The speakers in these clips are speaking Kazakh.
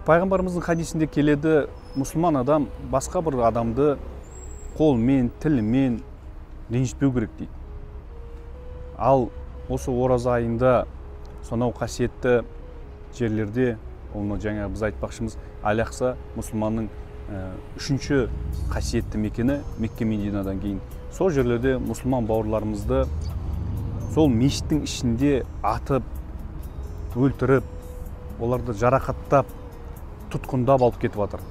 Пайғамбарымыздың хадисінде келеді, мұсылман адам басқа бір адамды қолмен, тілімен ренжітпеу керек дейді. Ал осы ораза айында сонау қасиетті жерлерде, оны жаңа біз айтпақшымыз, Аль-Ақса мұсылманның үшінші қасиетті мекені Мекке Мединадан кейін. Сол жерлерде мұсылман бауырларымызды сол мешіттің ішінде атып, өлтіріп, оларды жарақаттап, тұтқындап алып кетіп жатыр.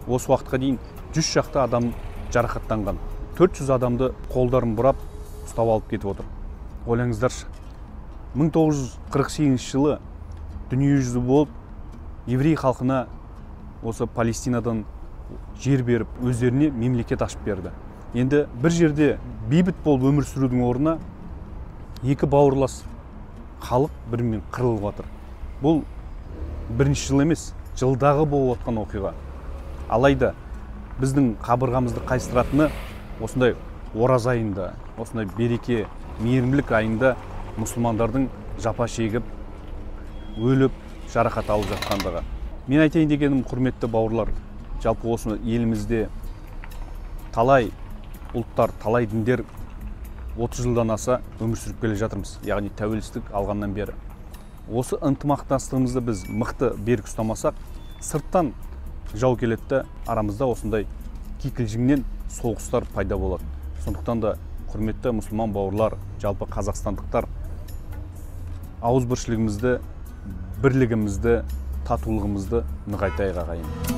Осы уақытқа дейін 100 шақты адам жарақаттанған. 400 адамды қолдарын бұрап ұстап алып кетіп отыр. Ойлаңыздаршы, 1948 жылы дүниежүзі болып, еврей халқына осы Палестинадан жер беріп, өздеріне мемлекет ашып берді. Енді бір жерде бейбіт болып өмір сүрудің орнына екі бауырлас халық бірімен қырылып жатыр. Бұл бірінші жыл емес, жылдағы болып отқан оқиға. Алайда біздің қабырғамызды қайыстыратыны осындай ораза айында, осындай береке, мейірімділік айында мұсылмандардың жапа шегіп, өліп, жарақат алып жатқандығы. Мен айтайын дегенім, құрметті бауырлар, жалпы осы елімізде талай ұлттар, талай діндер 30 жылдан аса өмір сүріп келе жатырмыз, яғни тәуелсіздік алғаннан бері. Осы ынтымақтастығымызды біз мықты берік ұстамасақ, сырттан жау келеді, арамызда осындай кикілжіңнен соғыстар пайда болады. Сондықтан да құрметті мұсылман бауырлар, жалпы қазақстандықтар, ауызбіршілігімізді, бірлігімізді, татулығымызды нығайтайық ағайын.